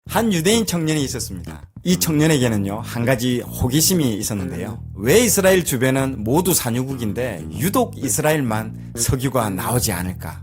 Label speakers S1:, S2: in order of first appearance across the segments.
S1: 한 유대인 청년이 있었습니다. 이 청년에게는요, 한 가지 호기심이 있었는데요. 왜 이스라엘 주변은 모두 산유국인데 유독 이스라엘만 석유가 나오지 않을까?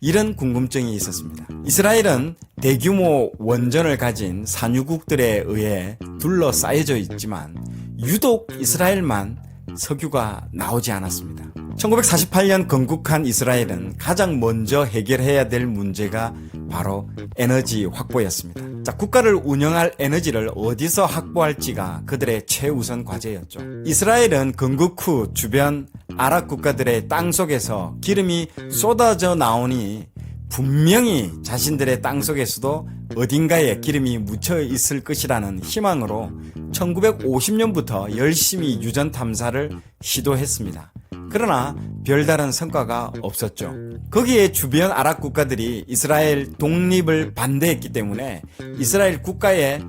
S1: 이런 궁금증이 있었습니다. 이스라엘은 대규모 원전을 가진 산유국들에 의해 둘러싸여져 있지만 유독 이스라엘만 석유가 나오지 않았습니다. 1948년 건국한 이스라엘은 가장 먼저 해결해야 될 문제가 바로 에너지 확보였습니다. 자, 국가를 운영할 에너지를 어디서 확보할지가 그들의 최우선 과제였죠. 이스라엘은 건국 후 주변 아랍 국가들의 땅 속에서 기름이 쏟아져 나오니 분명히 자신들의 땅 속에서도 어딘가에 기름이 묻혀 있을 것이라는 희망으로 1950년부터 열심히 유전 탐사를 시도했습니다. 그러나 별다른 성과가 없었죠. 거기에 주변 아랍 국가들이 이스라엘 독립을 반대했기 때문에 이스라엘 국가에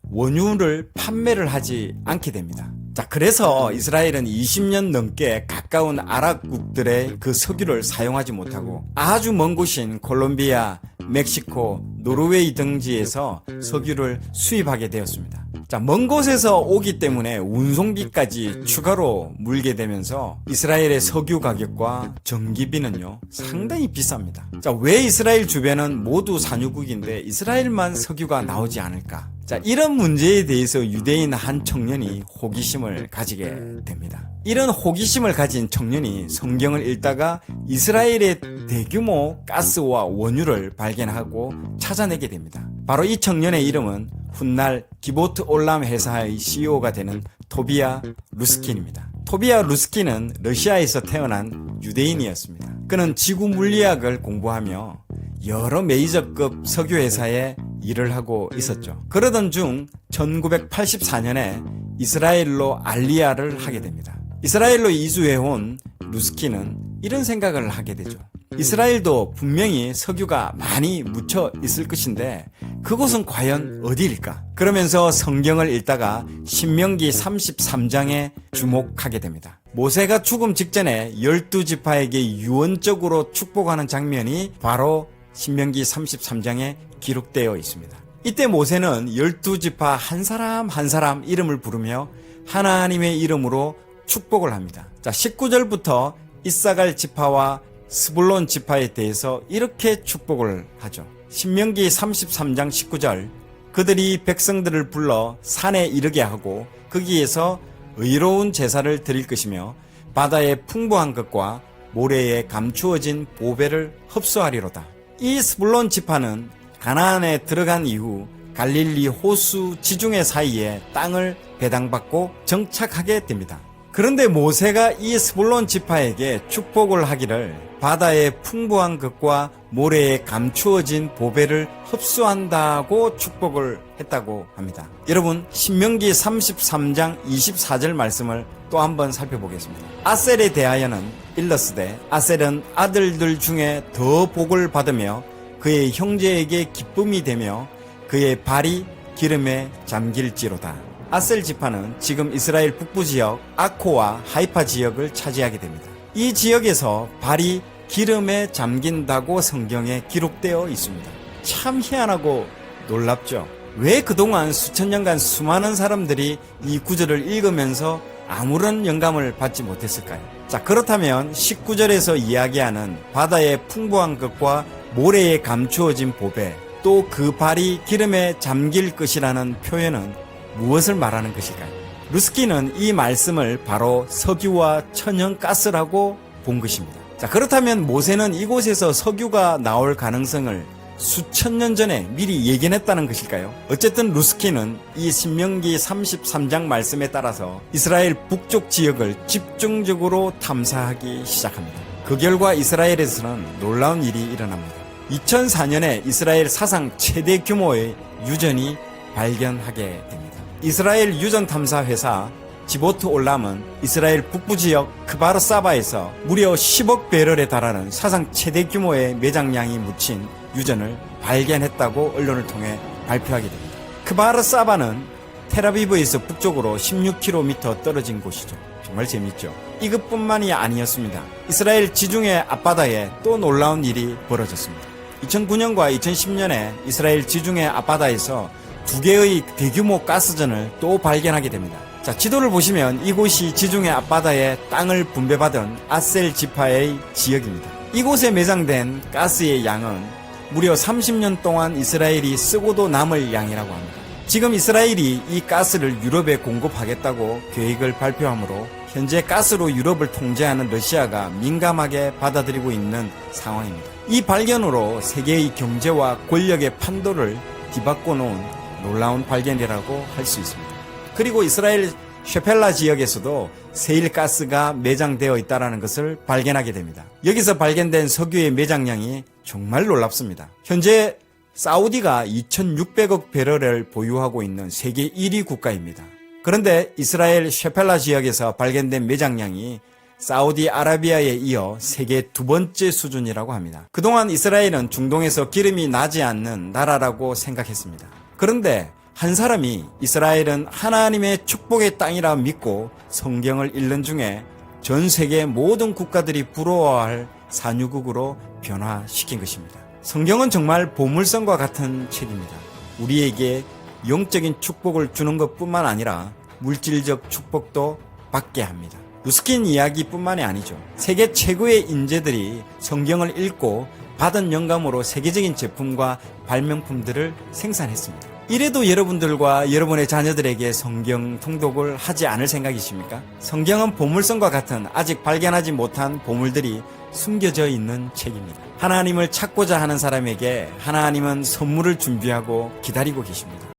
S1: 원유를 판매를 하지 않게 됩니다. 자, 그래서 이스라엘은 20년 넘게 가까운 아랍국들의 그 석유를 사용하지 못하고 아주 먼 곳인 콜롬비아, 멕시코, 노르웨이 등지에서 석유를 수입하게 되었습니다. 자, 먼 곳에서 오기 때문에 운송비까지 추가로 물게 되면서 이스라엘의 석유 가격과 전기비는요, 상당히 비쌉니다. 자, 왜 이스라엘 주변은 모두 산유국인데 이스라엘만 석유가 나오지 않을까? 자, 이런 문제에 대해서 유대인 한 청년이 호기심을 가지게 됩니다. 이런 호기심을 가진 청년이 성경을 읽다가 이스라엘의 대규모 가스와 원유를 발견하고 찾아내게 됩니다. 바로 이 청년의 이름은 훗날 기보트 올람 회사의 CEO가 되는 토비아 루스킨입니다. 토비아 루스킨은 러시아에서 태어난 유대인이었습니다. 그는 지구 물리학을 공부하며 여러 메이저급 석유 회사에 일을 하고 있었죠. 그러던 중 1984년에 이스라엘로 알리야를 하게 됩니다. 이스라엘로 이주해온 루스키는 이런 생각을 하게 되죠. 이스라엘도 분명히 석유가 많이 묻혀 있을 것인데 그곳은 과연 어디일까? 그러면서 성경을 읽다가 신명기 33장에 주목하게 됩니다. 모세가 죽음 직전에 12지파에게 유언적으로 축복하는 장면이 바로 신명기 33장에 기록되어 있습니다. 이때 모세는 12지파 한 사람 한 사람 이름을 부르며 하나님의 이름으로 축복을 합니다. 자, 19절부터 이사갈 지파와 스불론 지파에 대해서 이렇게 축복을 하죠. 신명기 33장 19절, 그들이 백성들을 불러 산에 이르게 하고 거기에서 의로운 제사를 드릴 것이며 바다의 풍부한 것과 모래에 감추어진 보배를 흡수하리로다. 이 스불론 지파는 가나안에 들어간 이후 갈릴리 호수 지중해 사이에 땅을 배당받고 정착하게 됩니다. 그런데 모세가 이 스불론 지파에게 축복을 하기를 바다의 풍부한 것과 모래에 감추어진 보배를 흡수한다고 축복을 했다고 합니다. 여러분, 신명기 33장 24절 말씀을 또 한번 살펴보겠습니다. 아셀에 대하여는 일러스되 아셀은 아들들 중에 더 복을 받으며 그의 형제에게 기쁨이 되며 그의 발이 기름에 잠길지로다. 아셀 지파는 지금 이스라엘 북부 지역 아코와 하이파 지역을 차지하게 됩니다. 이 지역에서 발이 기름에 잠긴다고 성경에 기록되어 있습니다. 참 희한하고 놀랍죠? 왜 그동안 수천 년간 수많은 사람들이 이 구절을 읽으면서 아무런 영감을 받지 못했을까요? 자, 그렇다면 19절에서 이야기하는 바다의 풍부한 것과 모래에 감추어진 보배, 또 그 발이 기름에 잠길 것이라는 표현은 무엇을 말하는 것일까요? 루스키는 이 말씀을 바로 석유와 천연가스라고 본 것입니다. 자, 그렇다면 모세는 이곳에서 석유가 나올 가능성을 수천 년 전에 미리 예견했다는 것일까요? 어쨌든 루스키는 이 신명기 33장 말씀에 따라서 이스라엘 북쪽 지역을 집중적으로 탐사하기 시작합니다. 그 결과 이스라엘에서는 놀라운 일이 일어납니다. 2004년에 이스라엘 사상 최대 규모의 유전이 발견하게 됩니다. 이스라엘 유전 탐사 회사 지보트 올람은 이스라엘 북부 지역 크바르사바에서 무려 10억 배럴에 달하는 사상 최대 규모의 매장량이 묻힌 유전을 발견했다고 언론을 통해 발표하게 됩니다. 크바르사바는 텔아비브에서 북쪽으로 16km 떨어진 곳이죠. 정말 재밌죠. 이것뿐만이 아니었습니다. 이스라엘 지중해 앞바다에 또 놀라운 일이 벌어졌습니다. 2009년과 2010년에 이스라엘 지중해 앞바다에서 두 개의 대규모 가스전을 또 발견하게 됩니다. 자, 지도를 보시면 이곳이 지중해 앞바다에 땅을 분배받은 아셀 지파의 지역입니다. 이곳에 매장된 가스의 양은 무려 30년 동안 이스라엘이 쓰고도 남을 양이라고 합니다. 지금 이스라엘이 이 가스를 유럽에 공급하겠다고 계획을 발표하므로 현재 가스로 유럽을 통제하는 러시아가 민감하게 받아들이고 있는 상황입니다. 이 발견으로 세계의 경제와 권력의 판도를 뒤바꿔 놓은 놀라운 발견이라고 할 수 있습니다. 그리고 이스라엘 셰펠라 지역에서도 세일가스가 매장되어 있다는 것을 발견하게 됩니다. 여기서 발견된 석유의 매장량이 정말 놀랍습니다. 현재 사우디가 2,600억 배럴을 보유하고 있는 세계 1위 국가입니다. 그런데 이스라엘 셰펠라 지역에서 발견된 매장량이 사우디아라비아에 이어 세계 두 번째 수준이라고 합니다. 그동안 이스라엘은 중동에서 기름이 나지 않는 나라라고 생각했습니다. 그런데 한 사람이 이스라엘은 하나님의 축복의 땅이라 믿고 성경을 읽는 중에 전 세계 모든 국가들이 부러워할 산유국으로 변화시킨 것입니다. 성경은 정말 보물선과 같은 책입니다. 우리에게 영적인 축복을 주는 것뿐만 아니라 물질적 축복도 받게 합니다. 루스킨 이야기뿐만이 아니죠. 세계 최고의 인재들이 성경을 읽고 받은 영감으로 세계적인 제품과 발명품들을 생산했습니다. 이래도 여러분들과 여러분의 자녀들에게 성경 통독을 하지 않을 생각이십니까? 성경은 보물선과 같은 아직 발견하지 못한 보물들이 숨겨져 있는 책입니다. 하나님을 찾고자 하는 사람에게 하나님은 선물을 준비하고 기다리고 계십니다.